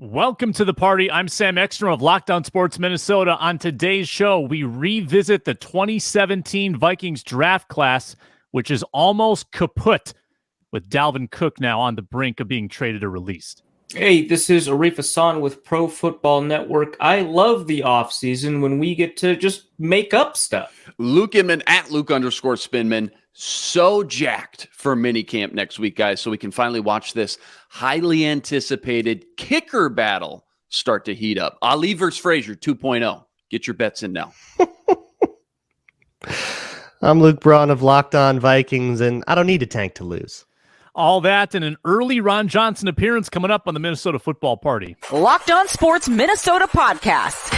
Welcome to the party. I'm Sam Ekstrom of Locked On Sports Minnesota. On today's show, we revisit the 2017 Vikings draft class, which is almost kaput, with Dalvin Cook now on the brink of being traded or released. Hey, this is Arif Hassan with Pro Football Network. I love the offseason when we get to just make up stuff. Luke Inman at Luke_Spinman. So jacked for minicamp next week, guys, so we can finally watch this highly anticipated kicker battle start to heat up. Ali versus Frazier 2.0. Get your bets in now. I'm Luke Braun of Locked On Vikings, and I don't need a tank to lose. All that and an early Ron Johnson appearance coming up on the Minnesota Football Party. Locked On Sports Minnesota Podcast.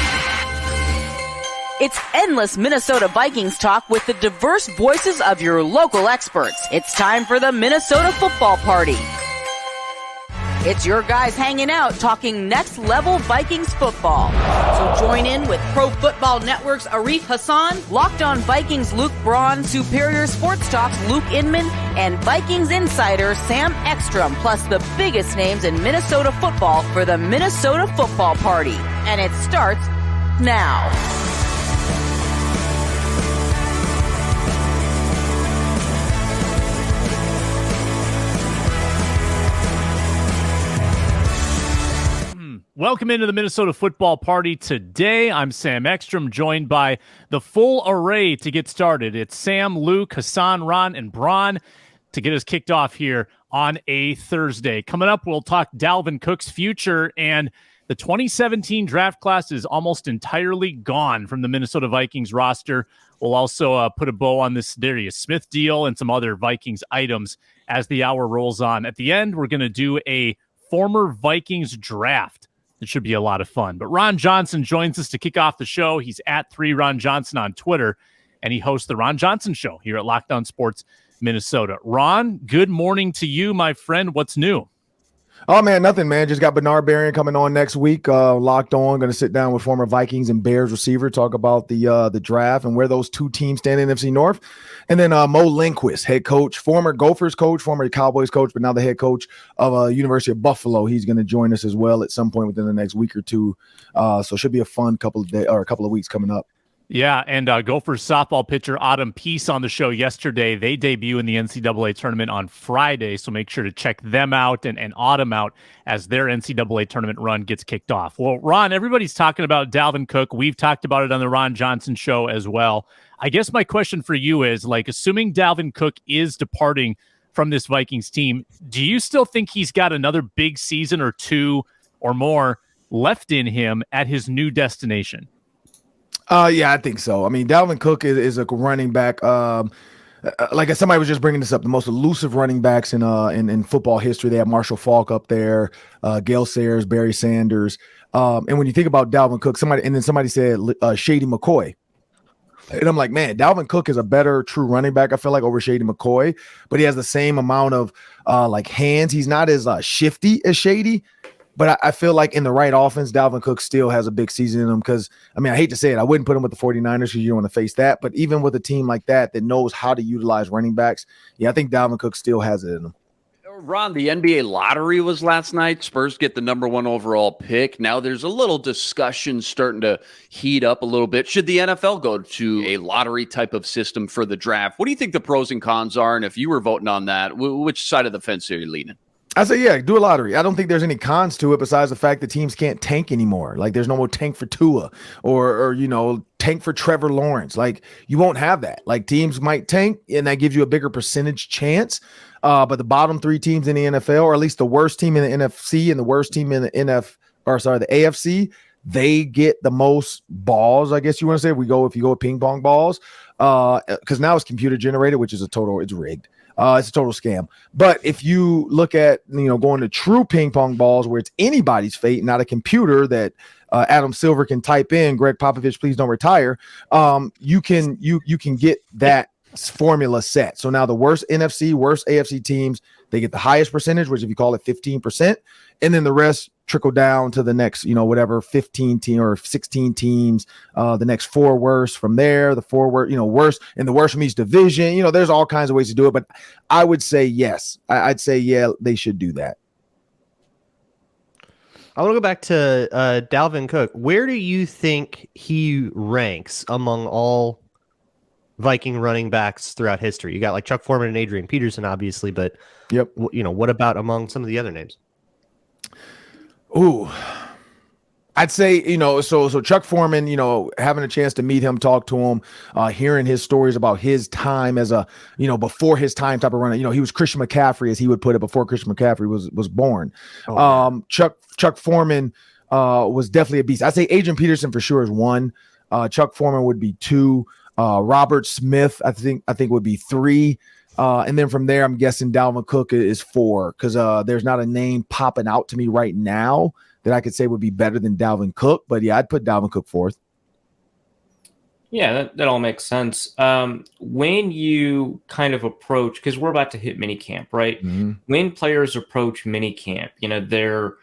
It's endless Minnesota Vikings talk with the diverse voices of your local experts. It's time for the Minnesota Football Party. It's your guys hanging out talking next level Vikings football. So join in with Pro Football Network's Arif Hassan, Locked On Vikings Luke Braun, Superior Sports Talk's Luke Inman, and Vikings insider Sam Ekstrom, plus the biggest names in Minnesota football for the Minnesota Football Party. And it starts now. Welcome into the Minnesota Football Party today. I'm Sam Ekstrom, joined by the full array to get started. It's Sam, Luke, Hassan, Ron, and Braun to get us kicked off here on a Thursday. Coming up, we'll talk Dalvin Cook's future, and the 2017 draft class is almost entirely gone from the Minnesota Vikings roster. We'll also put a bow on this za'darius Smith deal and some other Vikings items as the hour rolls on. At the end, we're going to do a former Vikings draft. It should be a lot of fun. But Ron Johnson joins us to kick off the show. He's at 3Ron Johnson on Twitter, and he hosts the Ron Johnson Show here at Locked On Sports Minnesota. Ron, good morning to you, my friend. What's new? Oh, man, nothing, man. Just got Bernard Berrien coming on next week. Locked On. Going to sit down with former Vikings and Bears receiver, talk about the draft and where those two teams stand in NFC North. And then Mo Lindquist, head coach, former Gophers coach, former Cowboys coach, but now the head coach of University of Buffalo. He's going to join us as well at some point within the next week or two. So it should be a fun couple of weeks coming up. Yeah, and Gophers softball pitcher Autumn Peace on the show yesterday. They debut in the NCAA tournament on Friday, so make sure to check them out and Autumn out as their NCAA tournament run gets kicked off. Well, Ron, everybody's talking about Dalvin Cook. We've talked about it on the Ron Johnson Show as well. I guess my question for you is, assuming Dalvin Cook is departing from this Vikings team, do you still think he's got another big season or two or more left in him at his new destination? Yeah, I think so. I mean, Dalvin Cook is a running back. Like somebody was just bringing this up, the most elusive running backs in football history. They have Marshall Faulk up there, Gale Sayers, Barry Sanders. And when you think about Dalvin Cook, somebody said Shady McCoy. And I'm like, man, Dalvin Cook is a better true running back, I feel like, over Shady McCoy, but he has the same amount of hands. He's not as shifty as Shady. But I feel like in the right offense, Dalvin Cook still has a big season in him because, I mean, I hate to say it, I wouldn't put him with the 49ers because you don't want to face that. But even with a team like that knows how to utilize running backs, yeah, I think Dalvin Cook still has it in him. Ron, the NBA lottery was last night. Spurs get the number 1 overall pick. Now there's a little discussion starting to heat up a little bit. Should the NFL go to a lottery type of system for the draft? What do you think the pros and cons are? And if you were voting on that, which side of the fence are you leaning? I say, yeah, do a lottery. I don't think there's any cons to it besides the fact that teams can't tank anymore. Like, there's no more tank for Tua or tank for Trevor Lawrence. Like, you won't have that. Like, teams might tank, and that gives you a bigger percentage chance. But the bottom 3 teams in the NFL, or at least the worst team in the NFC and the worst team in the the AFC, they get the most balls, I guess you want to say. If you go with ping pong balls, because now it's computer generated, which is it's rigged. It's a total scam. But if you look at, going to true ping pong balls where it's anybody's fate, not a computer that Adam Silver can type in, Greg Popovich, please don't retire. You can get that formula set. So now the worst NFC, worst AFC teams, they get the highest percentage, which if you call it 15%, and then the rest trickle down to the next, whatever 15 team or 16 teams, the next 4 worst from there, the 4 worst, and the worst from each division. There's all kinds of ways to do it, but I would say yes. I'd say, yeah, they should do that. I want to go back to Dalvin Cook. Where do you think he ranks among all Viking running backs throughout history? You got like Chuck Foreman and Adrian Peterson, obviously, but Yep. What about among some of the other names? Ooh, I'd say, so Chuck Foreman, having a chance to meet him, talk to him, hearing his stories about his time as a, before his time type of runner. He was Christian McCaffrey, as he would put it, before Christian McCaffrey was born. Chuck Foreman was definitely a beast. I'd say Adrian Peterson for sure is 1. Chuck Foreman would be 2. Robert Smith, I think would be 3. And then from there, I'm guessing Dalvin Cook is 4, because there's not a name popping out to me right now that I could say would be better than Dalvin Cook. But yeah, I'd put Dalvin Cook 4th. Yeah, that all makes sense. When you kind of approach, because we're about to hit minicamp, right? Mm-hmm. When players approach minicamp, they're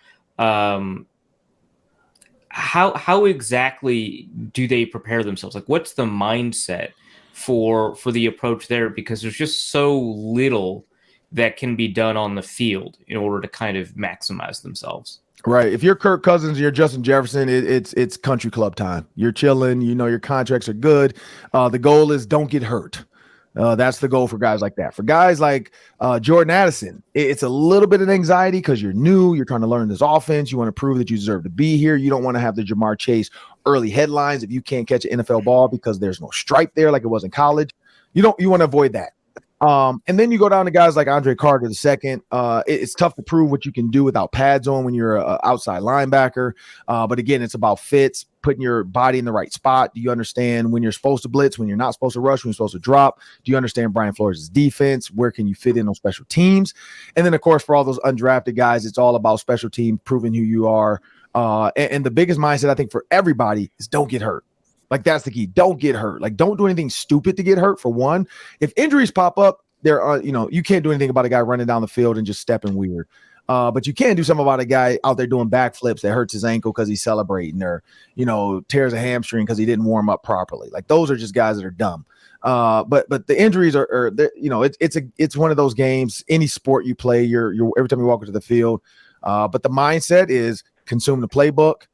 how exactly do they prepare themselves? Like, what's the mindset for the approach there? Because there's just so little that can be done on the field in order to kind of maximize themselves. Right. If you're Kirk Cousins, you're Justin Jefferson, it's country club time. You're chilling. Your contracts are good. The goal is don't get hurt. That's the goal for guys like that. For guys like Jordan Addison, it's a little bit of anxiety because you're new. You're trying to learn this offense. You want to prove that you deserve to be here. You don't want to have the Jamar Chase early headlines if you can't catch an NFL ball because there's no stripe there like it was in college. You want to avoid that. And then you go down to guys like Andre Carter II. It's tough to prove what you can do without pads on when you're an outside linebacker. But again, it's about fits, putting your body in the right spot. Do you understand when you're supposed to blitz, when you're not supposed to rush, when you're supposed to drop? Do you understand Brian Flores' defense? Where can you fit in on special teams? And then, of course, for all those undrafted guys, it's all about special team, proving who you are. And the biggest mindset, I think, for everybody is don't get hurt. Like, that's the key. Don't get hurt. Like, don't do anything stupid to get hurt, for one. If injuries pop up, you can't do anything about a guy running down the field and just stepping weird. But you can do something about a guy out there doing backflips that hurts his ankle because he's celebrating, or, tears a hamstring because he didn't warm up properly. Like, those are just guys that are dumb. But the injuries are it's one of those games. Any sport you play, you're every time you walk into the field. But the mindset is consume the playbook.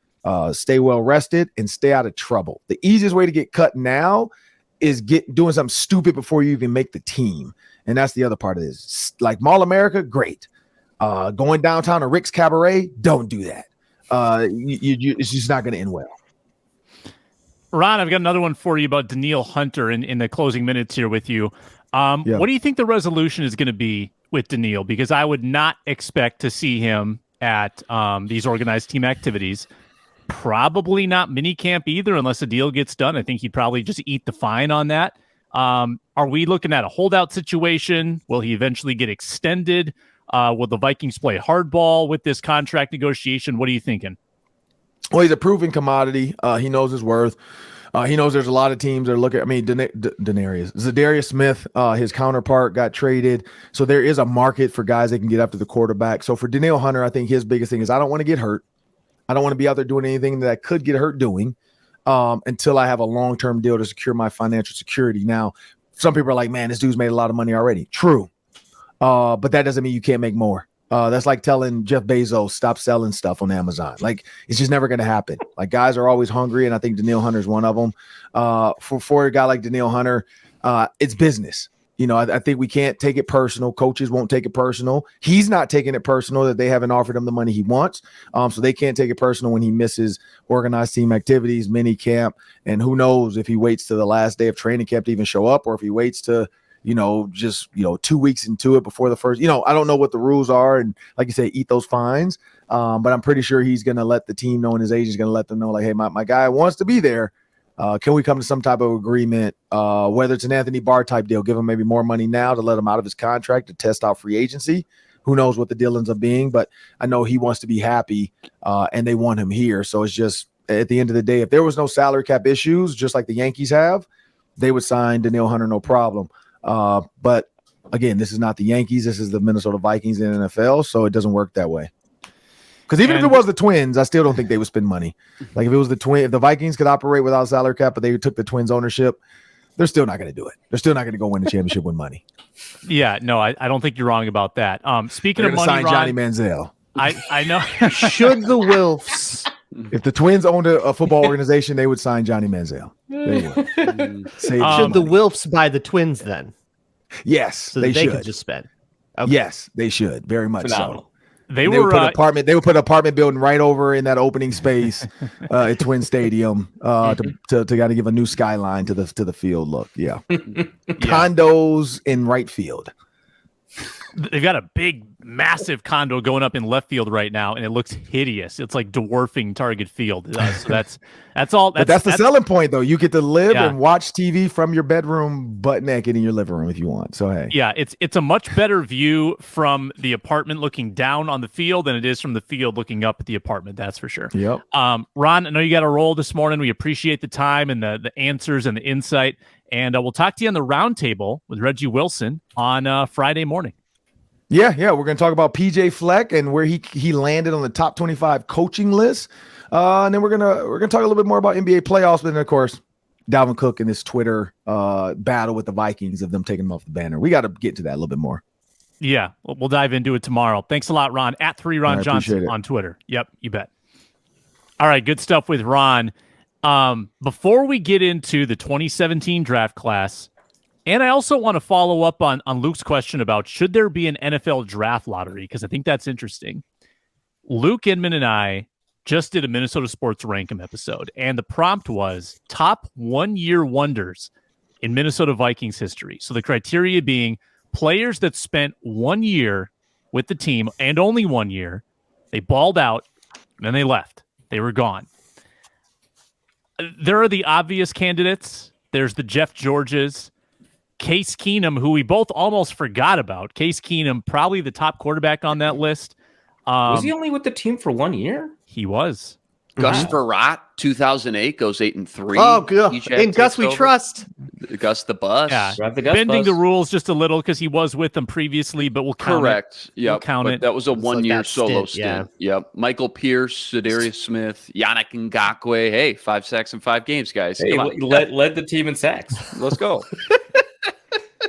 Stay well rested and stay out of trouble. The easiest way to get cut now is doing something stupid before you even make the team. And that's the other part of this. Like Mall America, great. Going downtown to Rick's Cabaret, don't do that. It's just not going to end well. Ron, I've got another one for you about Danielle Hunter in the closing minutes here with you. What do you think the resolution is going to be with Danielle? Because I would not expect to see him at these organized team activities. Probably not minicamp either, unless a deal gets done. I think he'd probably just eat the fine on that. Are we looking at a holdout situation? Will he eventually get extended? Will the Vikings play hardball with this contract negotiation? What are you thinking? Well, he's a proven commodity. He knows his worth. He knows there's a lot of teams that are looking. I mean, za'darius Smith, his counterpart, got traded. So there is a market for guys that can get after the quarterback. So for Danielle Hunter, I think his biggest thing is I don't want to get hurt. I don't want to be out there doing anything that I could get hurt doing until I have a long-term deal to secure my financial security. Now, some people are like, man, this dude's made a lot of money already. True. But that doesn't mean you can't make more. That's like telling Jeff Bezos, stop selling stuff on Amazon. Like, it's just never going to happen. Like, guys are always hungry, and I think Danielle Hunter is one of them. For a guy like Danielle Hunter, it's business. I think we can't take it personal. Coaches won't take it personal. He's not taking it personal that they haven't offered him the money he wants. So they can't take it personal when he misses organized team activities, mini camp. And who knows if he waits to the last day of training camp to even show up, or if he waits to, just 2 weeks into it before the first, I don't know what the rules are. And like you say, eat those fines. But I'm pretty sure he's going to let the team know, and his agent's going to let them know, like, hey, my guy wants to be there. Can we come to some type of agreement, whether it's an Anthony Barr type deal, give him maybe more money now to let him out of his contract to test out free agency. Who knows what the deal ends up being, but I know he wants to be happy and they want him here. So it's just, at the end of the day, if there was no salary cap issues, just like the Yankees have, they would sign Danielle Hunter, no problem. But again, this is not the Yankees. This is the Minnesota Vikings in the NFL. So it doesn't work that way. Because even if it was the Twins, I still don't think they would spend money. Like, if it was if the Vikings could operate without salary cap, but they took the Twins ownership, they're still not going to do it. They're still not going to go win the championship with money. Yeah, no, I don't think you're wrong about that. Speaking of money, sign Ron, Johnny Manziel. I know. Should the Wilfs If the Twins owned a football organization, they would sign Johnny Manziel. They would. Save should the money. Wilfs buy the Twins then? Yes, So they that they should. could just spend. Okay. Yes, they should. Very much Phenomenal. so. They They were would put an apartment. They would put an apartment building right over in that opening space at Twin Stadium to got to give a new skyline to the field look. Yeah, condos in right field. they've got a big, massive condo going up in left field right now, and it looks hideous. It's like dwarfing Target Field. So that's all. But that's the selling point, though. You get to live Yeah. and watch TV from your bedroom, butt naked in your living room if you want. So hey, Yeah, it's a much better view from the apartment looking down on the field than it is from the field looking up at the apartment. That's for sure. yep. Ron, I know you got a roll this morning. We appreciate the time and the answers and the insight. And we'll talk to you on the roundtable with Reggie Wilson on Friday morning. Yeah. We're going to talk about PJ Fleck and where he landed on the top 25 coaching list, and then we're gonna talk a little bit more about NBA playoffs, and then of course Dalvin Cook and this Twitter battle with the Vikings of them taking him off the banner. We got to get to that a little bit more. Yeah, we'll dive into it tomorrow. Thanks a lot, Ron. At 3 Ron I Johnson appreciate it. on Twitter. Yep, you bet. All right, good stuff with Ron. Before we get into the 2017 draft class, and I also want to follow up on Luke's question about should there be an NFL draft lottery, because I think that's interesting. Luke Inman and I just did a Minnesota Sports Rankum episode, and the prompt was top one-year wonders in Minnesota Vikings history. So the criteria being players that spent 1 year with the team and only 1 year, they balled out, and then they left. They were gone. There are the obvious candidates. There's the Jeff Georges, Case Keenum, who we both almost forgot about. Case Keenum, probably the top quarterback on that list. Was he only with the team for 1 year? He was. Gus Verrat, 2008, goes 8-3. Oh, good. Each In Gus, takes we over. trust. Gus the Bus. Yeah. Drive the Gus Bending bus. the rules just a little because he was with them previously, but we'll count Correct. We'll Yep. count But it. that was a like 1 year that solo stint, yeah. stint. Yep. Michael Pierce, Za'Darius Smith, Yannick Ngakoue. Hey, 5 sacks in 5 games, guys. Hey, Come on. led the team in sacks. Let's go.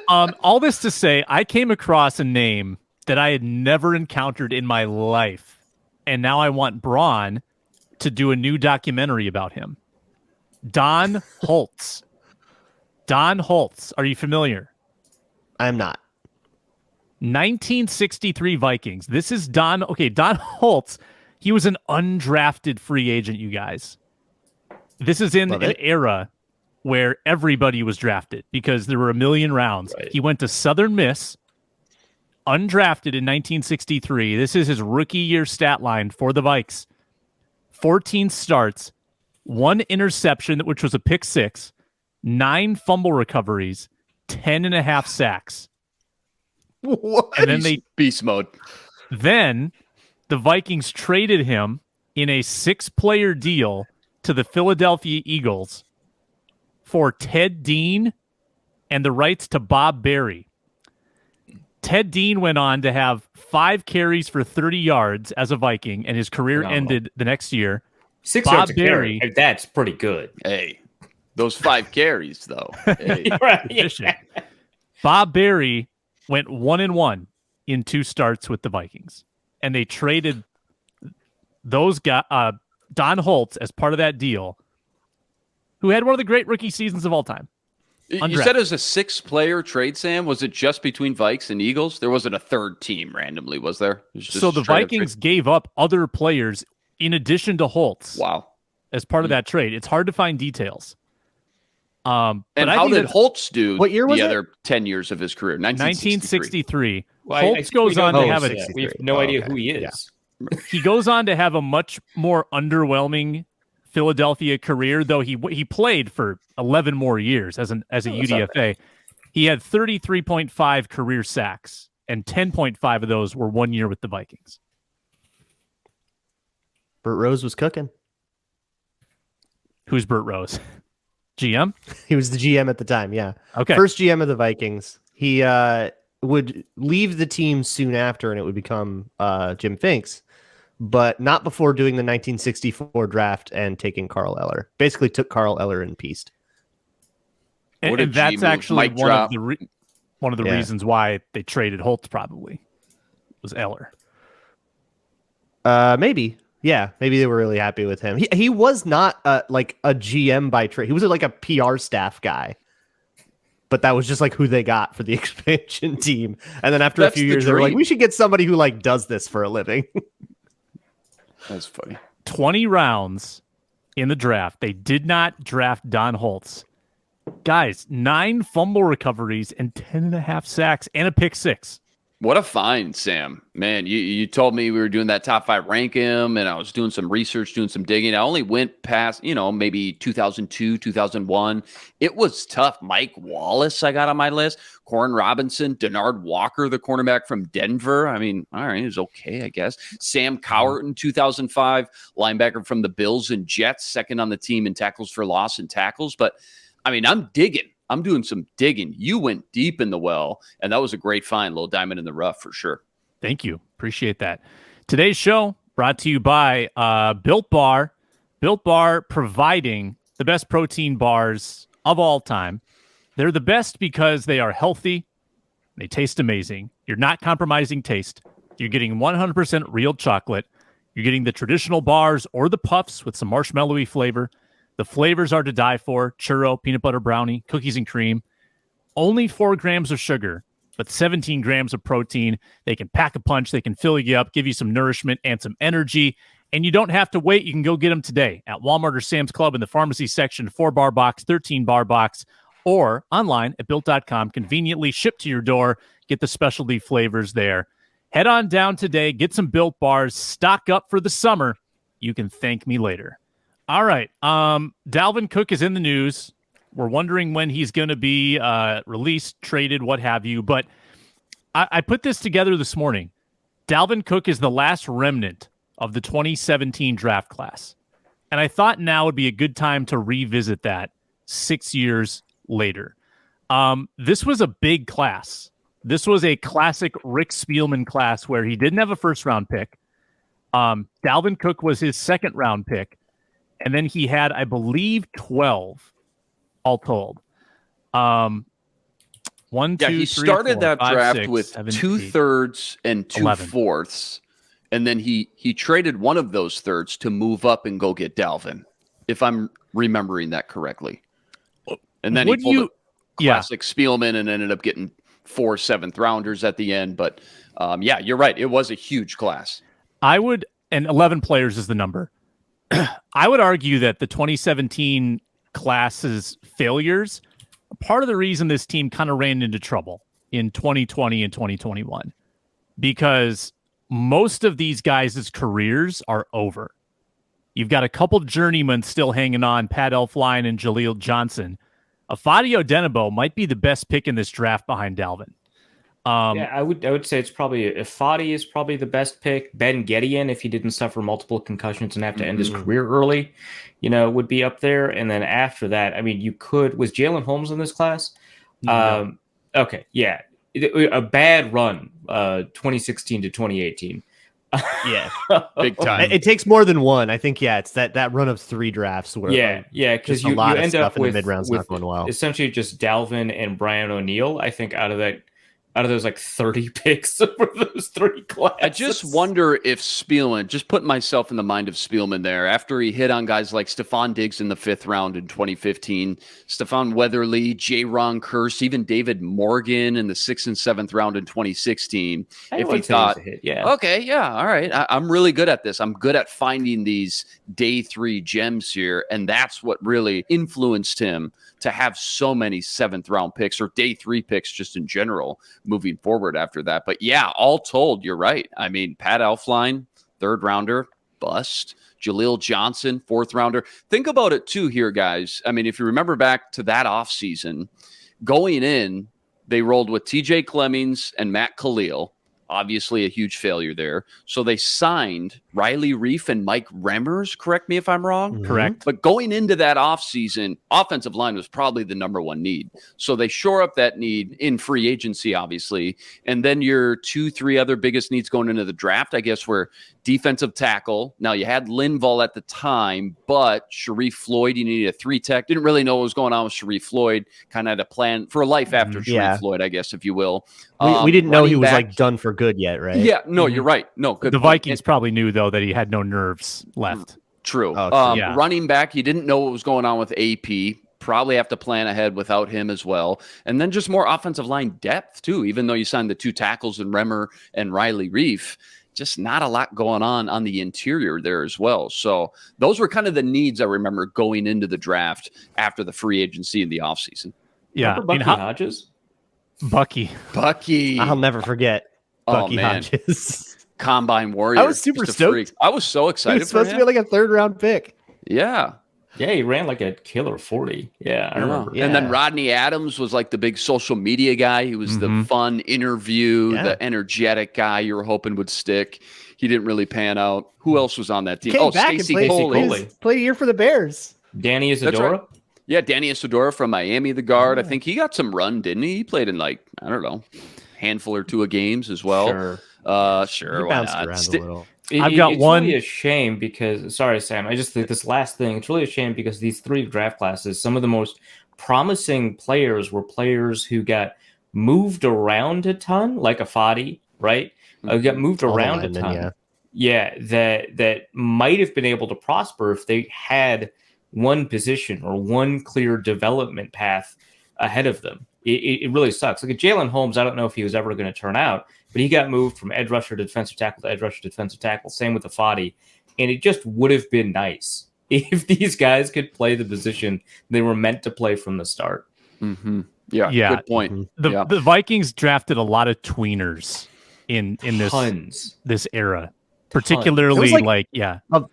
All this to say, I came across a name that I had never encountered in my life, and now I want Braun to do a new documentary about him. Don Holtz. Don Holtz. Are you familiar? I'm not. 1963 Vikings. This is Don. Okay, Don Holtz. He was an undrafted free agent, you guys. This is in Love an it. era where everybody was drafted because there were a million rounds. Right. He went to Southern Miss, undrafted in 1963. This is his rookie year stat line for the Vikes. 14 starts, 1 interception, which was a pick 6, 9 fumble recoveries, 10.5 sacks. What? And then Beast mode. Then the Vikings traded him in a 6-player deal to the Philadelphia Eagles for Ted Dean and the rights to Bob Berry. Ted Dean went on to have 5 carries for 30 yards as a Viking, and his career Phenomenal. ended the next year. 6 Bob yards a carry. Berry. Hey, that's pretty good. Hey, those 5 carries, though. Hey. Right. Efficient. Bob Berry went 1-1 in 2 starts with the Vikings, and they traded those guys, Don Holtz, as part of that deal, who had one of the great rookie seasons of all time. You said it was a 6-player trade, Sam. Was it just between Vikes and Eagles? There wasn't a third team randomly, was there? It was just So the straight up Vikings gave up other players in addition to Holtz trade. Wow. as part of that trade. It's hard to find details. But And I how think did that's Holtz do What year was the it? other 10 years of his career? 1963. 1963. Well, Holtz goes on to have We have no idea who he is. he goes on to have a much more underwhelming Philadelphia career, though he played for 11 more years as a UDFA. He had 33.5 career sacks, and 10.5 of those were 1 year with the Vikings. Burt Rose was cooking. Who's Burt Rose? GM? He was the GM at the time, yeah. Okay. First GM of the Vikings. He would leave the team soon after, and it would become Jim Finks, but not before doing the 1964 draft and taking Carl Eller. Basically took Carl Eller and pieced. What a And that's G move. actually Mic one drop. of the Yeah. reasons why they traded Holtz, probably, was Eller. Maybe. Yeah, maybe they were really happy with him. He was not like a GM by trade. He was like a PR staff guy. But that was just like who they got for the expansion team. And then after a few years, they were like, we should get somebody who like does this for a living. That's funny. 20 rounds in the draft. They did not draft Don Holtz. Guys, 9 fumble recoveries and 10.5 sacks and a pick 6. What a find, Sam. Man, you told me we were doing that top 5 rank him, and I was doing some research, doing some digging. I only went past, maybe 2002, 2001. It was tough. Mike Wallace I got on my list. Corn Robinson, Denard Walker, the cornerback from Denver. I mean, all right, it was okay, I guess. Sam Cowart in 2005, linebacker from the Bills and Jets, second on the team in tackles for loss and tackles. But, I mean, I'm digging. I'm doing some digging. You went deep in the well, and that was a great find. Little diamond in the rough for sure. Thank you. Appreciate that. Today's show brought to you by Built Bar. Built Bar providing the best protein bars of all time. They're the best because they are healthy. They taste amazing. You're not compromising taste. You're getting 100% real chocolate. You're getting the traditional bars or the puffs with some marshmallowy flavor. The flavors are to die for: churro, peanut butter brownie, cookies and cream. Only 4 grams of sugar, but 17 grams of protein. They can pack a punch. They can fill you up, give you some nourishment and some energy. And you don't have to wait. You can go get them today at Walmart or Sam's Club in the pharmacy section, 4-bar box, 13-bar box, or online at Built.com. Conveniently shipped to your door. Get the specialty flavors there. Head on down today. Get some Built Bars. Stock up for the summer. You can thank me later. All right. Dalvin Cook is in the news. We're wondering when he's going to be released, traded, what have you. But I put this together this morning. Dalvin Cook is the last remnant of the 2017 draft class. And I thought now would be a good time to revisit that 6 years later. This was a big class. This was a classic Rick Spielman class where he didn't have a first-round pick. Dalvin Cook was his second-round pick. And then he had, I believe, 12 all told. He started that draft with 2/3 and 2/4, and then he traded one of those thirds to move up and go get Dalvin, if I'm remembering that correctly. And then he pulled a classic Spielman and ended up getting 4 7th-rounders at the end. But you're right. It was a huge class. And 11 players is the number. I would argue that the 2017 class's failures are part of the reason this team kind of ran into trouble in 2020 and 2021, because most of these guys' careers are over. You've got a couple journeymen still hanging on, Pat Elflein and Jaleel Johnson. Ifeadi Odenigbo might be the best pick in this draft behind Dalvin. I would say it's probably Ifeadi is probably the best pick. Ben Gedeon, if he didn't suffer multiple concussions and have to end his career early, would be up there. And then after that, I mean, was Jalen Holmes in this class? No. Okay, yeah, a bad run, 2016 to 2018. Yeah, big time. It takes more than one. I think. Yeah, it's that run of 3 drafts where because you end up with mid rounds not going well. Essentially just Dalvin and Brian O'Neill. I think out of those like 30 picks for those 3 classes. I just wonder if Spielman, just put myself in the mind of Spielman there, after he hit on guys like Stephon Diggs in the 5th round in 2015, Stephon Weatherly, J-Ron Kearse, even David Morgan in the 6th and 7th round in 2016. If he thought, all right, I'm really good at this. I'm good at finding these day 3 gems here. And that's what really influenced him to have so many 7th-round picks or day 3 picks just in general moving forward after that. But yeah, all told, you're right. I mean, Pat Elflein, 3rd-rounder, bust. Jaleel Johnson, 4th-rounder. Think about it, too, here, guys. I mean, if you remember back to that offseason, going in, they rolled with TJ Clemmings and Matt Khalil. Obviously a huge failure there. So they signed Riley Reif and Mike Remmers, correct me if I'm wrong. Correct. But going into that offseason, offensive line was probably the number 1 need. So they shore up that need in free agency, obviously. And then your 2-3 other biggest needs going into the draft, I guess, were defensive tackle. Now, you had Linval at the time, but Sharif Floyd, you needed a 3-tech. Didn't really know what was going on with Sharif Floyd. Kind of had a plan for life after Sharif Floyd, I guess, if you will. We didn't know he was like done for good yet, right? Yeah, no, you're right. No, good. The point. Vikings probably knew though that he had no nerves left. True. Oh, true. Yeah. Running back, you didn't know what was going on with AP. Probably have to plan ahead without him as well. And then just more offensive line depth, too, even though you signed the 2 tackles in Remmer and Riley Reef. Just not a lot going on the interior there as well. So those were kind of the needs I remember going into the draft after the free agency in the offseason. Yeah. Remember Bucky Hodges? Bucky. I'll never forget Bucky man. Hodges. Combine warrior. I was super Just a stoked. freak. I was so He excited was supposed for to him. be like a 3rd-round pick. Yeah. Yeah, he ran like a killer 40. Yeah, I remember. Yeah. And then Rodney Adams was like the big social media guy. He was the fun interview, the energetic guy you were hoping would stick. He didn't really pan out. Who else was on that team? Came back Stacey and Coley. played a year for the Bears. Danny That's Isadora. right. Yeah, Danny Isadora from Miami, the guard. I think he got some run, didn't he? He played in like, I don't know, handful or 2 of games as well. Sure, He why bounced not? around a little. I've got it's one- really a shame because, sorry, Sam, I just think this last thing, it's really a shame because these 3 draft classes, some of the most promising players were players who got moved around a ton, like a Fadi, right? Got moved All the around a linemen, ton. Yeah, that might have been able to prosper if they had one position or one clear development path ahead of them. It really sucks. Like a Jalen Holmes, I don't know if he was ever going to turn out, but he got moved from edge rusher to defensive tackle to edge rusher to defensive tackle. Same with the Fadi. And it just would have been nice if these guys could play the position they were meant to play from the start. Mm-hmm. Yeah, Yeah. good point. The Vikings drafted a lot of tweeners in this era, particularly It was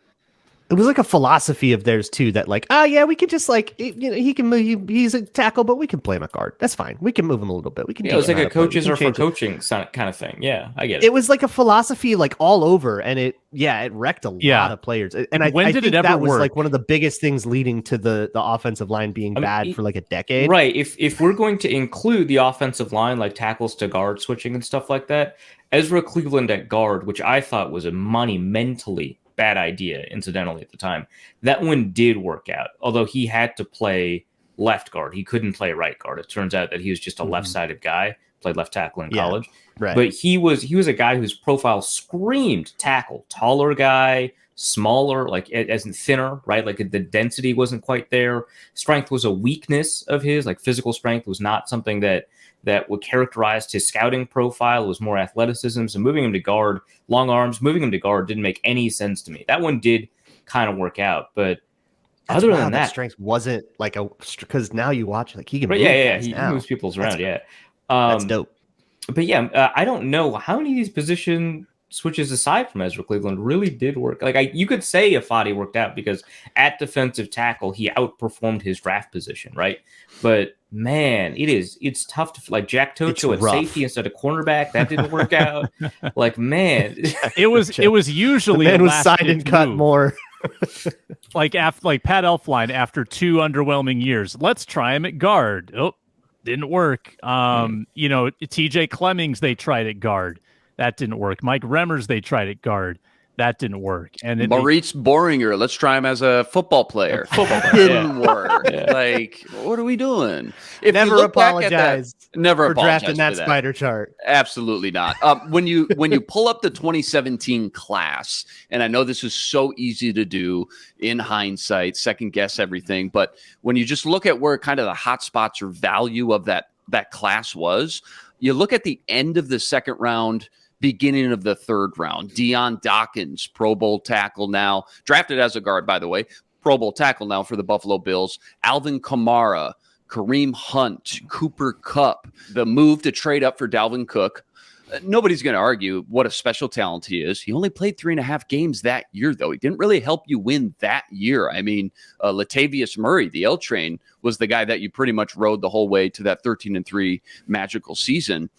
It was like a philosophy of theirs too, that like, we can just like, he can move. He's a tackle, but we can play him a guard. That's fine. We can move him a little bit. We can. Yeah, it was teach him like how a to play. We coaches can are for change it. coaching kind of thing. Yeah, I get it. It was like a philosophy, like all over, and it wrecked a lot of players. And I When did think it ever that was work? like one of the biggest things leading to the offensive line being bad for like a decade. Right. If we're going to include the offensive line, like tackles to guard switching and stuff like that, Ezra Cleveland at guard, which I thought was a monumentally bad idea, incidentally, at the time. That one did work out, although he had to play left guard. He couldn't play right guard. It turns out that he was just a left-sided guy, played left tackle in college. Right. But he was a guy whose profile screamed tackle. Taller guy, smaller, like as in thinner, right? Like the density wasn't quite there. Strength was a weakness of his, like physical strength was not something that would characterize his scouting profile. It was more athleticism. So moving him to guard, long arms, moving him to guard didn't make any sense to me. That one did kind of work out, but other than that, strength wasn't like because now you watch like he can. Right, move yeah, guys he now. moves people around. That's dope. But yeah, I don't know how many of these position switches aside from Ezra Cleveland really did work. Like you could say Afadi worked out because at defensive tackle he outperformed his draft position, right? But man, it's tough to like Jack Toto at safety instead of cornerback. That didn't work out. Like man, it was usually the man a was signed and cut move. more. like Pat Elflein after 2 underwhelming years. Let's try him at guard. Oh, didn't work. TJ Clemmings they tried at guard. That didn't work. Mike Remmers they tried at guard. That didn't work. And Maurice Boringer, let's try him as a football player. Didn't work. Yeah. Like, what are we doing? If Never you look back at apologize that, never for apologize drafting that for spider chart. Absolutely not. When you pull up the 2017 class, and I know this is so easy to do in hindsight, second guess everything, but when you just look at where kind of the hot spots or value of that class was, you look at the end of the second round, beginning of the third round. Deion Dawkins, Pro Bowl tackle now, drafted as a guard, by the way, Pro Bowl tackle now for the Buffalo Bills. Alvin Kamara, Kareem Hunt, Cooper Kupp, the move to trade up for Dalvin Cook. Nobody's going to argue what a special talent he is. He only played 3.5 games that year, though. He didn't really help you win that year. I mean, Latavius Murray, the L train, was the guy that you pretty much rode the whole way to that 13-3 magical season.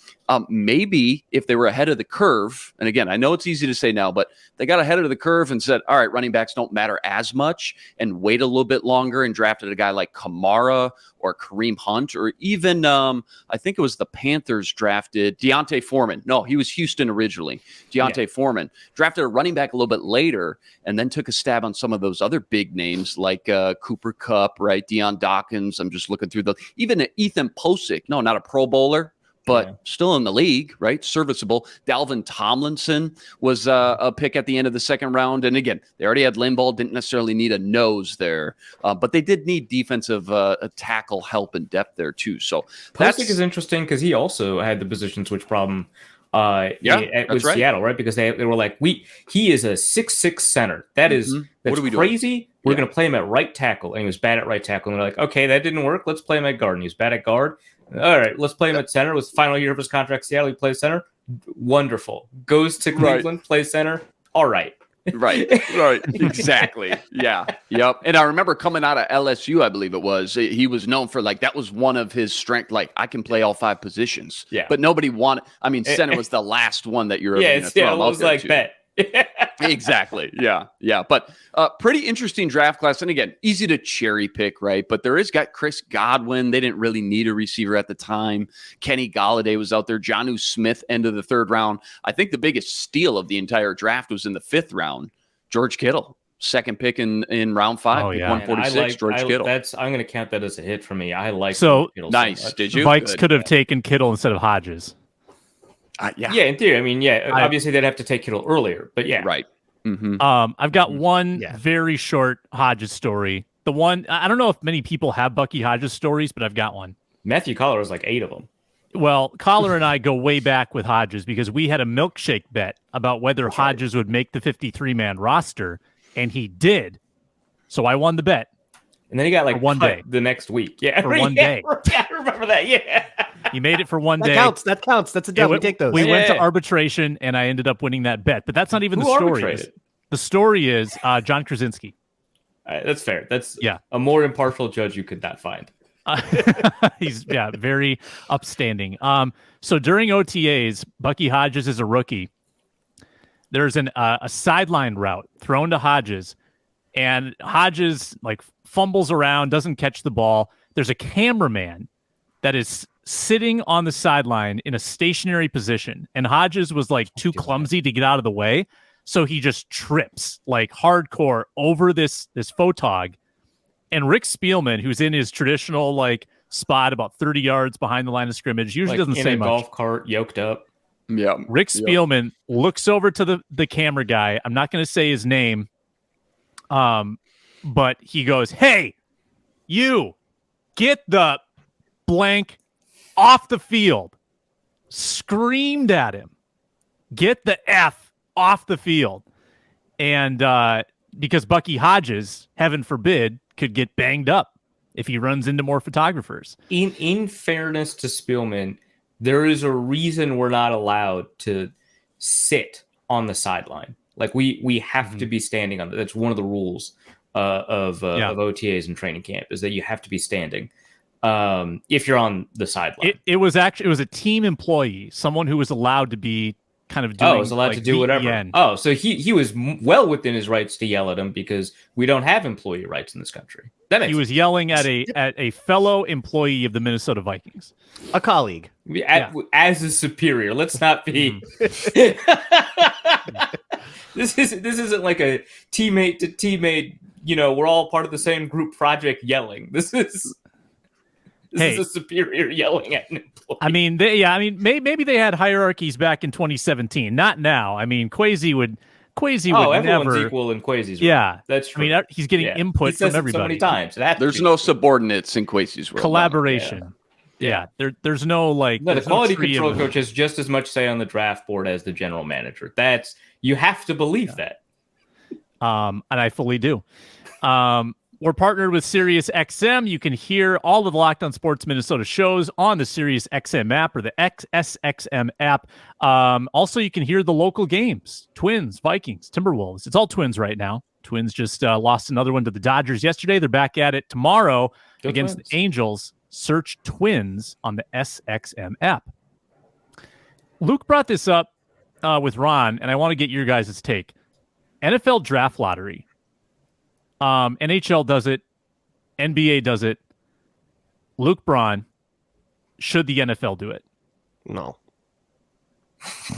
Maybe if they were ahead of the curve, and again, I know it's easy to say now, but they got ahead of the curve and said, all right, running backs don't matter as much, and wait a little bit longer and drafted a guy like Kamara or Kareem Hunt, or even I think it was the Panthers drafted Deontay Foreman. No, he was Houston originally. Deontay Foreman drafted a running back a little bit later and then took a stab on some of those other big names like Cooper Kupp, right? Deion Dawkins. I'm just looking through even Ethan Posick. No, not a Pro Bowler. but still in the league, right? Serviceable. Dalvin Tomlinson was a pick at the end of the second round. And again, they already had Linval, didn't necessarily need a nose there, but they did need defensive tackle help and depth there too. So Plastic is interesting because he also had the position switch problem with right. Seattle, right? Because they were like, he is a 6'6" center. That's What are we crazy. doing? We're going to play him at right tackle. And he was bad at right tackle. And they're like, okay, that didn't work. Let's play him at guard. And he was bad at guard. All right, let's play him at center. It was the final year of his contract. Seattle, he plays center. Wonderful. Goes to Cleveland, plays center. All right. Right. Exactly. Yeah. Yep. And I remember coming out of LSU, I believe it was, he was known for that was one of his strengths. Like, I can play all 5 positions. Yeah. But nobody wanted, center was the last one that you're it was like that. Exactly. Yeah. But pretty interesting draft class. And again, easy to cherry pick, right? But there is got Chris Godwin. They didn't really need a receiver at the time. Kenny Golladay was out there. Jonnu Smith, end of the 3rd round. I think the biggest steal of the entire draft was in the 5th round. George Kittle, 2nd pick in round 5, 146. George Kittle. I'm going to count that as a hit for me. I like Kittle. Nice. So did you? Vikes could have taken Kittle instead of Hodges. Yeah, in theory. I mean, obviously they'd have to take Kittle earlier, but yeah. Right. Mm-hmm. I've got one very short Hodges story. The one, I don't know if many people have Bucky Hodges stories, but I've got one. Matthew Collar was like 8 of them. Well, Collar and I go way back with Hodges because we had a milkshake bet about whether Hodges would make the 53-man roster, and he did. So I won the bet. And then he got like one day the next week. Yeah. For one day. Yeah, I remember that. Yeah. He made it for one day. That counts. That's a dub. We take those. We went to arbitration, and I ended up winning that bet. But that's not even the story. Arbitrated? The story is John Krasinski. That's fair. That's a more impartial judge you could not find. He's very upstanding. So during OTAs, Bucky Hodges is a rookie. There's a sideline route thrown to Hodges, and Hodges fumbles around, doesn't catch the ball. There's a cameraman that is sitting on the sideline in a stationary position, and Hodges was too clumsy to get out of the way, so he just trips hardcore over this photog. And Rick Spielman, who's in his traditional spot about 30 yards behind the line of scrimmage, usually doesn't say much. Golf cart yoked up. Yeah. Rick Spielman looks over to the camera guy. I'm not going to say his name, but he goes, "Hey, you, get the blank off the field." Screamed at him, "Get the F off the field." And because Bucky Hodges, heaven forbid, could get banged up if he runs into more photographers. In fairness to Spielman, there is a reason we're not allowed to sit on the sideline. We have to be standing on. That's one of the rules of OTAs and training camp, is that you have to be standing if you're on the sideline. It was a team employee, someone who was allowed to be kind of doing. Was allowed to do whatever. So he was well within his rights to yell at him, because we don't have employee rights in this country. He was yelling at a fellow employee of the Minnesota Vikings, a colleague, as a superior. Let's not be. This isn't like a teammate to teammate. We're all part of the same group project yelling. This is a superior yelling at an employee. I mean, maybe they had hierarchies back in 2017. Not now. I mean, Kwesi would everyone's never equal in Kwesi's world. Yeah, that's true. I mean, he's getting input from everybody so many times. There's no subordinates in Kwesi's world. Collaboration. There's no the quality control coach has just as much say on the draft board as the general manager. You have to believe that. And I fully do. We're partnered with SiriusXM. You can hear all of the Locked On Sports Minnesota shows on the SiriusXM app or the SXM app. Also, you can hear the local games: Twins, Vikings, Timberwolves. It's all Twins right now. Twins just lost another one to the Dodgers yesterday. They're back at it tomorrow against the Angels. Search Twins on the SXM app. Luke brought this up with Ron, and I want to get your guys' take. NFL draft lottery. NHL does it. NBA does it. Luke Braun, should the NFL do it? No.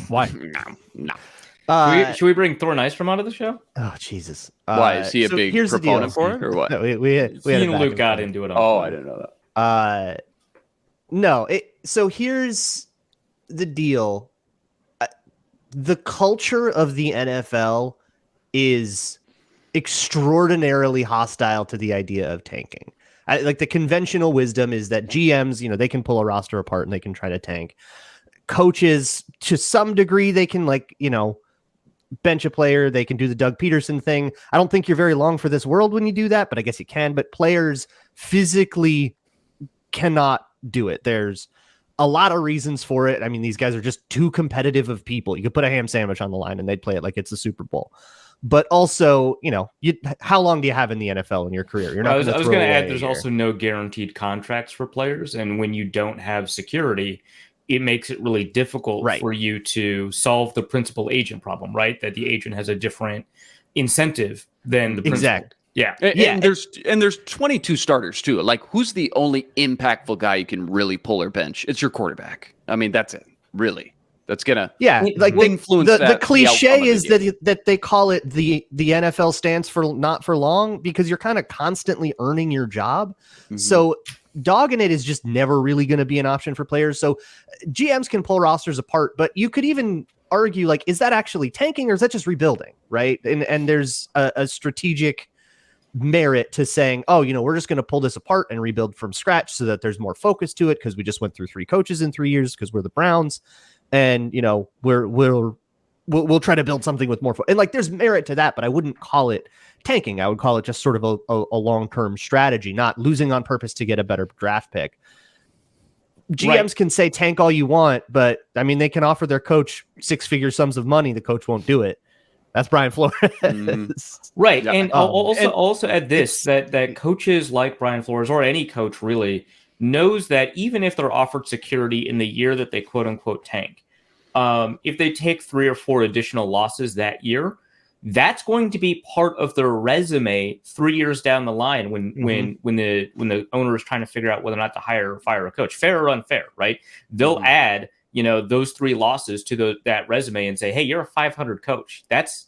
Why? No. Should we bring Thor Nystrom out of the show? Oh, Jesus. Why? Is he a big proponent for it, or what? No, we had Luke got into it. I didn't know that. No. So here's the deal. The culture of the NFL is extraordinarily hostile to the idea of tanking. Like the conventional wisdom is that GMs, they can pull a roster apart and they can try to tank. Coaches, to some degree, they can bench a player. They can do the Doug Peterson thing. I don't think you're very long for this world when you do that, but I guess you can. But players physically cannot do it. There's a lot of reasons for it. I mean, these guys are just too competitive of people. You could put a ham sandwich on the line and they'd play it like it's the Super Bowl. But also, how long do you have in the NFL in your career? You're not. I was going to add, there's also no guaranteed contracts for players, and when you don't have security, it makes it really difficult for you to solve the principal agent problem, right? That the agent has a different incentive than the principal. Exactly. Yeah. And there's 22 starters too. Like, who's the only impactful guy you can really pull or bench? It's your quarterback. I mean, that's it. Really. That's gonna influence the cliche is that they call it the NFL stands for not for long, because you're kind of constantly earning your job. Mm-hmm. So dogging it is just never really going to be an option for players. So GMs can pull rosters apart, but you could even argue, like, is that actually tanking or is that just rebuilding? Right. And there's a strategic merit to saying, oh, we're just going to pull this apart and rebuild from scratch so that there's more focus to it, because we just went through 3 coaches in 3 years because we're the Browns. And, we'll try to build something with more and there's merit to that, but I wouldn't call it tanking. I would call it just sort of a long-term strategy, not losing on purpose to get a better draft pick. GMs can say tank all you want, but I mean, they can offer their coach 6-figure sums of money. The coach won't do it. That's Brian Flores. Right. Yeah. And also add this, that coaches like Brian Flores, or any coach really, knows that even if they're offered security in the year that they quote unquote tank, if they take 3 or 4 additional losses that year, that's going to be part of their resume 3 years down the line when the owner is trying to figure out whether or not to hire or fire a coach, fair or unfair, right? They'll add those 3 losses to that resume and say, hey, you're a 500 coach. That's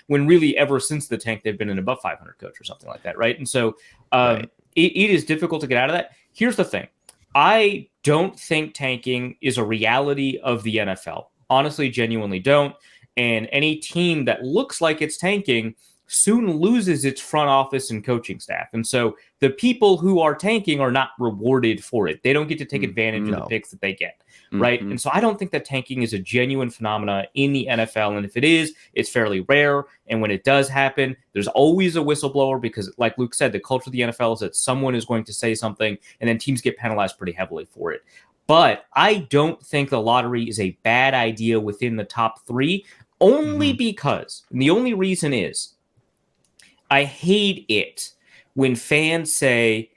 when really ever since the tank they've been an above 500 coach or something like that, right? And so it is difficult to get out of that. Here's the thing. I don't think tanking is a reality of the NFL. Honestly, genuinely don't. And any team that looks like it's tanking soon loses its front office and coaching staff. And so the people who are tanking are not rewarded for it. They don't get to take advantage of the picks that they get. Right. And so I don't think that tanking is a genuine phenomena in the NFL. And if it is, it's fairly rare. And when it does happen, there's always a whistleblower, because like Luke said, the culture of the NFL is that someone is going to say something and then teams get penalized pretty heavily for it. But I don't think the lottery is a bad idea within the top 3, only because, and the only reason is, I hate it when fans say,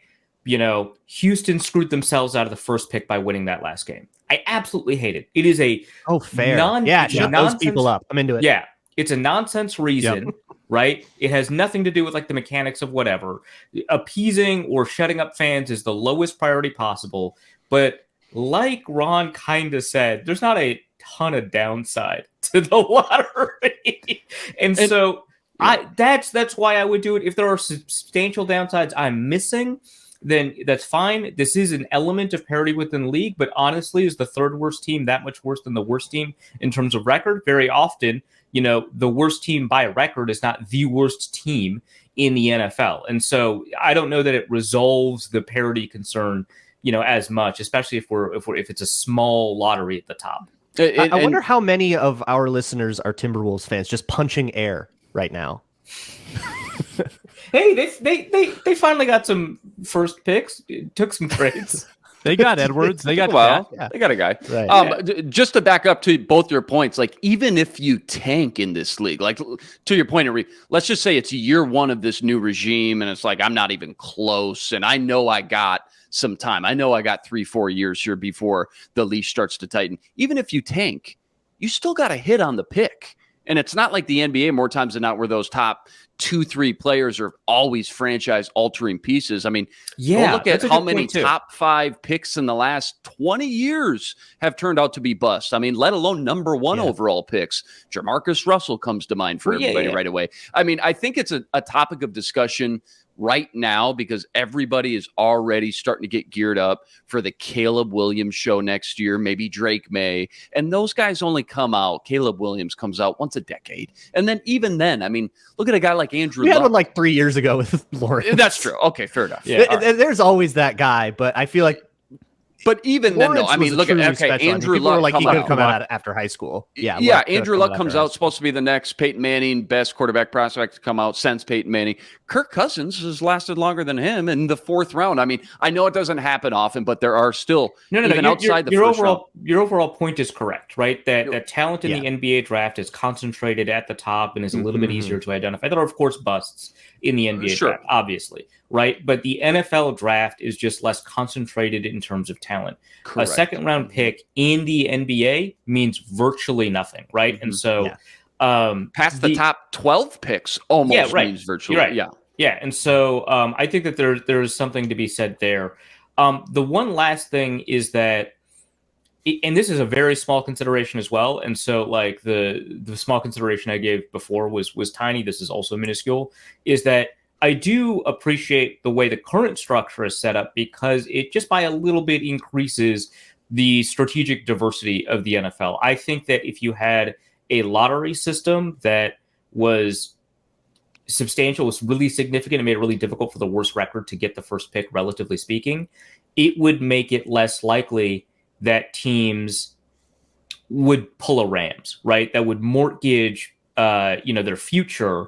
Houston screwed themselves out of the first pick by winning that last game. I absolutely hate it. It is a fair. Shut those people up. I'm into it. Yeah, it's a nonsense reason, right? It has nothing to do with the mechanics of whatever. Appeasing or shutting up fans is the lowest priority possible. But like Ron kind of said, there's not a ton of downside to the lottery, and so that's why I would do it. If there are substantial downsides I'm missing, then that's fine. This is an element of parity within the league, but honestly, is the 3rd worst team that much worse than the worst team in terms of record? Very often, the worst team by record is not the worst team in the NFL. And so I don't know that it resolves the parity concern, as much, especially if it's a small lottery at the top. I wonder how many of our listeners are Timberwolves fans just punching air right now. Hey, they finally got some first picks. Took some trades. They got Edwards. They got they got a guy. Right. Just to back up to both your points, like, even if you tank in this league, like, to your point, let's just say it's year 1 of this new regime, and it's like, I'm not even close, and I know I got some time. I know I got 3-4 years here before the leash starts to tighten. Even if you tank, you still got to hit on the pick. And it's not like the NBA more times than not where those top 2-3 players are always franchise altering pieces. I mean, Yeah, go look at that's a how good many point, too. top 5 picks in the last 20 years have turned out to be busts. I mean, let alone number 1 overall picks. Jamarcus Russell comes to mind for everybody right away. I mean, I think it's a topic of discussion right now because everybody is already starting to get geared up for the Caleb Williams show next year. Maybe Drake may. And those guys only come out. Caleb Williams comes out once a decade. And then even then, I mean, look at a guy like Andrew We had Luck. one like 3 years ago with Lawrence. That's true. Okay, fair enough. Yeah. There's always that guy, but I feel like But even then, though, Lawrence I mean, was look at truly okay, special. Andrew People were Luck like he come could out. come out after high school. Yeah, Luck could've Andrew come Luck out comes after high out, supposed to be the next Peyton Manning, best quarterback prospect to come out since Peyton Manning. Kirk Cousins has lasted longer than him in the 4th round. I mean, I know it doesn't happen often, but there are still even outside the first round. Your overall point is correct, right? That talent in the NBA draft is concentrated at the top and is a little bit easier to identify. There are, of course, busts in the NBA draft, obviously, right? But the NFL draft is just less concentrated in terms of talent. Correct. A second-round pick in the NBA means virtually nothing, right? And so past the top 12 picks almost means virtually. Right. Yeah. And so I think that there's something to be said there. The one last thing is that, and this is a very small consideration as well. And so like the small consideration I gave before was tiny. This is also minuscule, is that I do appreciate the way the current structure is set up because it just by a little bit increases the strategic diversity of the NFL. I think that if you had a lottery system that was substantial, was really significant, and made it really difficult for the worst record to get the first pick, relatively speaking, it would make it less likely that teams would pull a Rams, right? That would mortgage, their future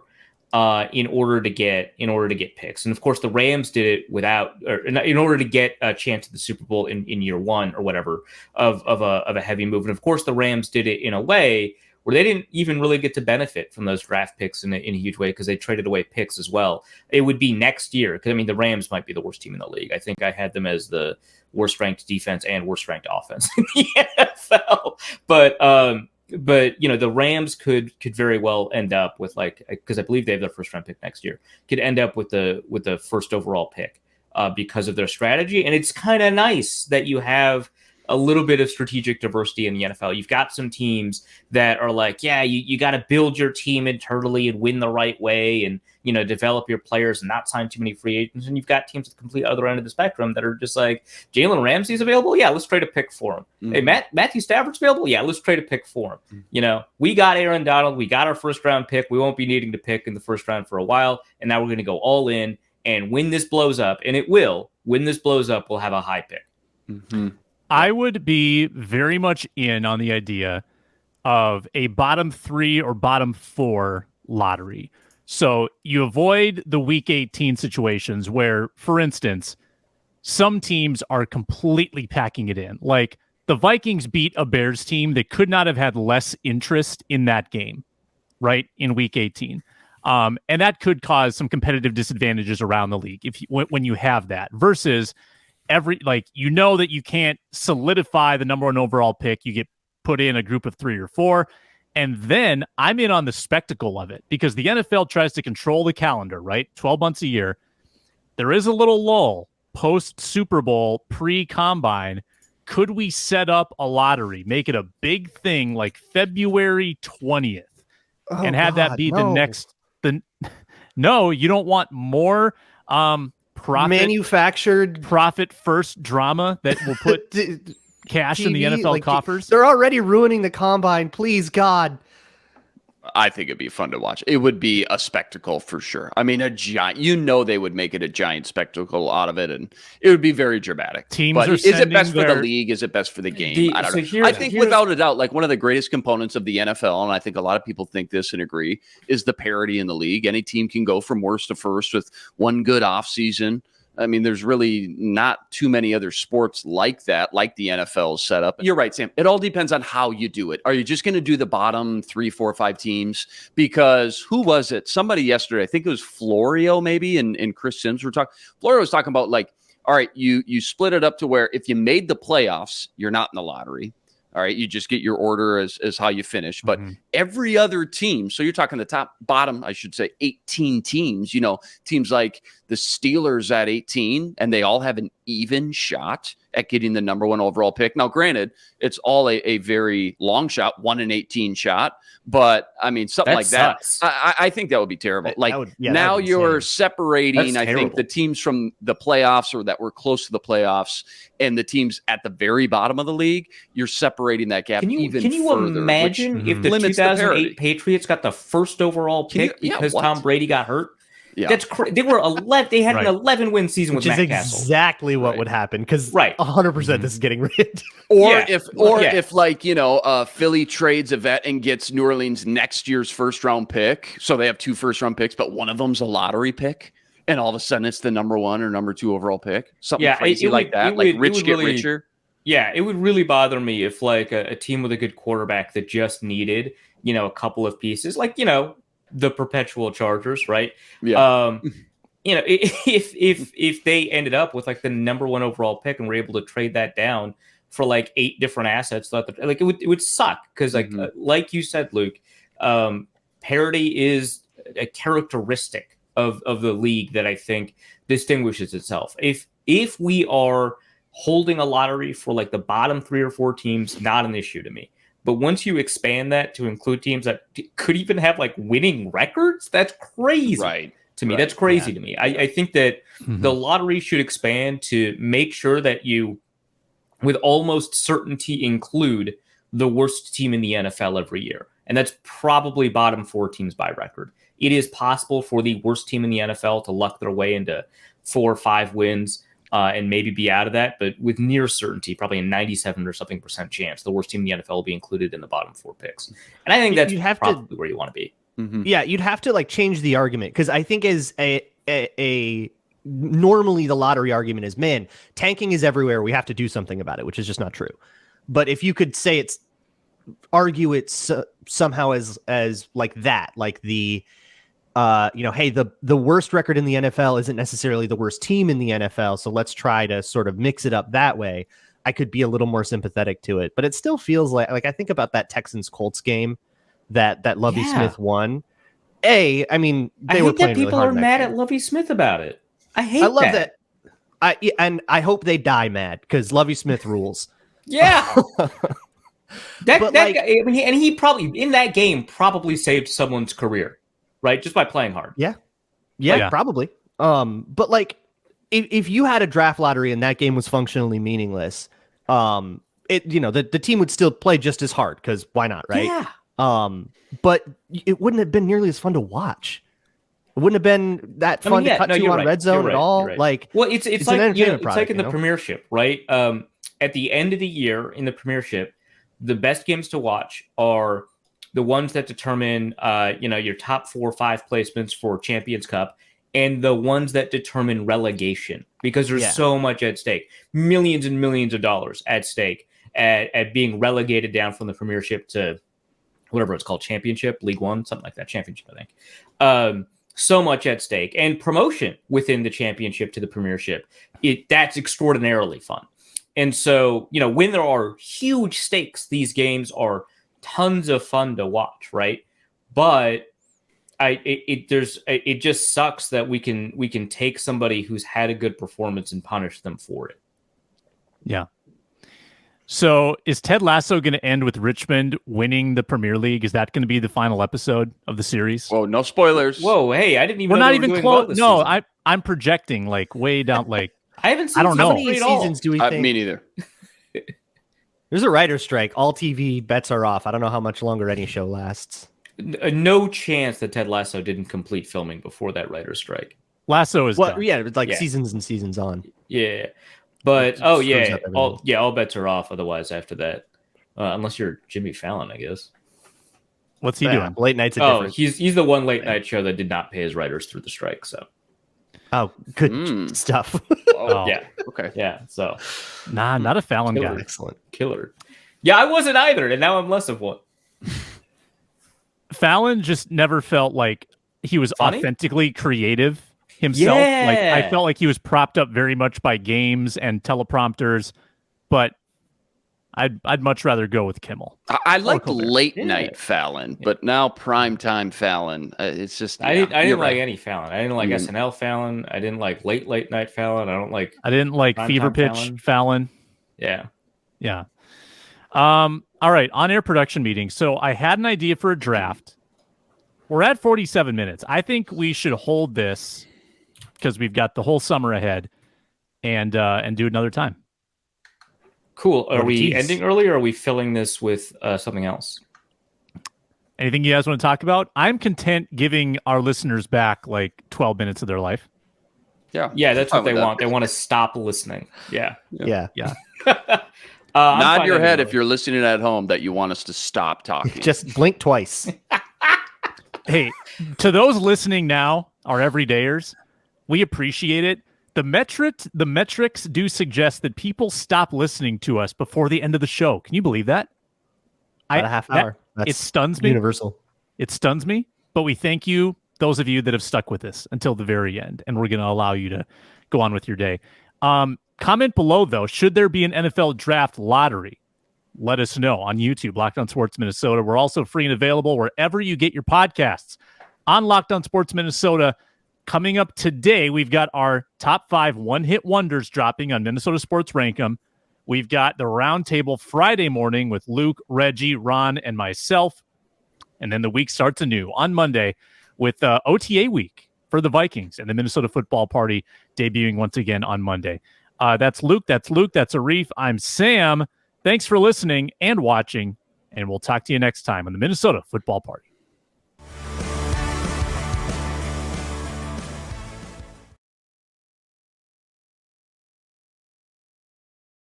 in order to get picks. And of course, the Rams did it in order to get a chance at the Super Bowl in year 1 or whatever of a heavy move. And of course, the Rams did it in a way where they didn't even really get to benefit from those draft picks in a huge way because they traded away picks as well. It would be next year because I mean the Rams might be the worst team in the league. I think I had them as the worst ranked defense and worst ranked offense in the NFL. But the Rams could very well end up with because I believe they have their first round pick next year, could end up with the first overall pick because of their strategy. And it's kind of nice that you have a little bit of strategic diversity in the NFL. You've got some teams that are like, you got to build your team internally and win the right way and, develop your players and not sign too many free agents. And you've got teams at the complete other end of the spectrum that are just like, Jalen Ramsey's available? Yeah, let's trade a pick for him. Mm-hmm. Hey, Matthew Stafford's available? Yeah, let's trade a pick for him. Mm-hmm. We got Aaron Donald. We got our first round pick. We won't be needing to pick in the first round for a while. And now we're going to go all in. And when this blows up, and it will, when this blows up, we'll have a high pick. Mm-hmm. I would be very much in on the idea of a bottom 3 or bottom 4 lottery. So you avoid the week 18 situations where, for instance, some teams are completely packing it in. Like the Vikings beat a Bears team that could not have had less interest in that game, right, in week 18. And that could cause some competitive disadvantages around the league when you have that versus that you can't solidify the number 1 overall pick. You get put in a group of 3 or 4. And then I'm in on the spectacle of it because the NFL tries to control the calendar, right? 12 months a year. There is a little lull post Super Bowl, pre-combine. Could we set up a lottery, make it a big thing like February 20th and have that be the next? No, you don't want more manufactured profit first drama that will put cash in the NFL coffers. They're already ruining the combine. Please, God. I think it'd be fun to watch. It would be a spectacle for sure. I mean, they would make it a giant spectacle out of it, and it would be very dramatic. Teams is it best for the league? Is it best for the game? I don't know. I think without a doubt, like one of the greatest components of the NFL, and I think a lot of people think this and agree, is the parity in the league. Any team can go from worst to first with one good offseason. I mean, there's really not too many other sports like that, like the NFL is set up. You're right, Sam. It all depends on how you do it. Are you just going to do the bottom 3, 4, 5 teams? Because who was it? Somebody yesterday, I think it was Florio maybe, and Chris Sims were talking. Florio was talking about all right, you split it up to where if you made the playoffs, you're not in the lottery. All right, you just get your order as how you finish. But every other team, so you're talking the bottom, I should say, 18 teams, teams like the Steelers at 18, and they all have an even shot at getting the number 1 overall pick. Now, granted, it's all a very long shot, 1 in 18 shot. But I mean, something like sucks. that, I think that would be terrible. Now that'd be you're insane. separating, That's I think, the teams from the playoffs or that were close to the playoffs and the teams at the very bottom of the league. You're separating that gap even Can you further. imagine if the limits the 2008 parity. Patriots got the first overall pick because what? Tom Brady got hurt? Yeah. That's they were 11. They had Right. an 11-win season Which with is Matt Castle. exactly what Right. would happen because Right. 100% this is getting rigged. Or Yeah. if like, Philly trades a vet and gets New Orleans next year's first round pick. So they have 2 first round picks, but one of them's a lottery pick. And all of a sudden it's the number 1 or number 2 overall pick. Something crazy like that. Like rich get richer. Yeah, it would really bother me if like a team with a good quarterback that just needed, a couple of pieces, like, the perpetual Chargers, right? Yeah. If they ended up with like the number 1 overall pick and were able to trade that down for like 8 different assets, it would suck because like you said, Luke, parity is a characteristic of the league that I think distinguishes itself. If we are holding a lottery for like the bottom 3 or 4 teams, not an issue to me. But once you expand that to include teams that could even have like winning records, that's crazy. Right. To me, Right. that's crazy to me. I think that the lottery should expand to make sure that you, with almost certainty, include the worst team in the NFL every year. And that's probably bottom 4 teams by record. It is possible for the worst team in the NFL to luck their way into 4 or 5 wins and maybe be out of that. But with near certainty, probably a 97 or something % chance, the worst team in the NFL will be included in the bottom 4 picks. And I think that's probably where you want to be. Yeah, you'd have to like change the argument because I think as a normally the lottery argument is, man, tanking is everywhere. We have to do something about it, which is just not true. But if you could say argue it somehow as like that, like the hey, the worst record in the NFL isn't necessarily the worst team in the NFL, so let's try to sort of mix it up that way. I could be a little more sympathetic to it, but it still feels like I think about that Texans Colts game that Lovie Smith won. I mean, they were playing really hard. People are mad game. at Lovie Smith about it. I love that. I hope they die mad because Lovie Smith rules. Yeah. That guy, he probably in that game probably saved someone's career, right? Just by playing hard. Yeah, probably. But like, if you had a draft lottery and that game was functionally meaningless, the team would still play just as hard because why not, right? Yeah. But it wouldn't have been nearly as fun to watch. It wouldn't have been that fun to cut to on Red Zone at all. Right. Like, well, it's like it's like in the Premiership, right? At the end of the year in the Premiership, the best games to watch are the ones that determine, your top 4 or 5 placements for Champions Cup, and the ones that determine relegation because there's so much at stake, millions and millions of dollars at stake at being relegated down from the Premiership to whatever it's called, Championship, League One, something like that, Championship, I think. So much at stake, and promotion within the Championship to the Premiership. That's extraordinarily fun. And so, when there are huge stakes, these games are tons of fun to watch, right? But it just sucks that we can take somebody who's had a good performance and punish them for it. Yeah. So is Ted Lasso going to end with Richmond winning the Premier League? Is that going to be the final episode of the series? Whoa, no spoilers. Whoa, hey, I didn't even. We're know not they even doing close. well this No, season. I'm projecting like way down. Like I haven't seen. I don't know. How many seasons do we think? Me neither. There's a writer's strike. All TV bets are off. I don't know how much longer any show lasts. No chance that Ted Lasso didn't complete filming before that writer's strike. Lasso is done. Yeah, it's like seasons and seasons on. Yeah, but Screws up everything. all bets are off. Otherwise, after that, unless you're Jimmy Fallon, I guess. What's he doing? Late nights are different. He's the one late night show that did not pay his writers through the strike. So, good stuff. oh yeah, Okay. yeah. So, Nah, not a Fallon Killer. guy. Excellent. killer. Yeah, I wasn't either, and now I'm less of one. Fallon just never felt like he was Funny? authentically creative himself. Yeah. Like I felt like he was propped up very much by games and teleprompters, but I'd much rather go with Kimmel. I liked Colbert. late night Fallon, but now primetime Fallon. It's just I didn't like right. any Fallon. I didn't like SNL Fallon. I didn't like late night Fallon. I didn't like Fever primetime Pitch Fallon. Yeah. Yeah. All right, on-air production meeting. So I had an idea for a draft. We're at 47 minutes. I think we should hold this because we've got the whole summer ahead, and do it another time. Cool. Are we tease. ending early, or are we filling this with something else? Anything you guys want to talk about? I'm content giving our listeners back like 12 minutes of their life. Yeah, that's what they want. That. They want to stop listening. Yeah. Nod your head if you're listening at home that you want us to stop talking. Just blink twice. Hey, to those listening now, our everydayers, we appreciate it. The metrics do suggest that people stop listening to us before the end of the show. Can you believe that? About a half hour. It stuns me. Universal. It stuns me, but we thank you, those of you that have stuck with us until the very end, and we're going to allow you to go on with your day. Comment below, though, should there be an NFL draft lottery? Let us know on YouTube, Locked On Sports Minnesota. We're also free and available wherever you get your podcasts. On Locked On Sports Minnesota, coming up today, we've got our top 5 one-hit wonders dropping on Minnesota Sports Rankem. We've got the roundtable Friday morning with Luke, Reggie, Ron, and myself. And then the week starts anew on Monday with OTA week for the Vikings and the Minnesota Football Party debuting once again on Monday. That's Luke. That's Arif. I'm Sam. Thanks for listening and watching, and we'll talk to you next time on the Minnesota Football Party.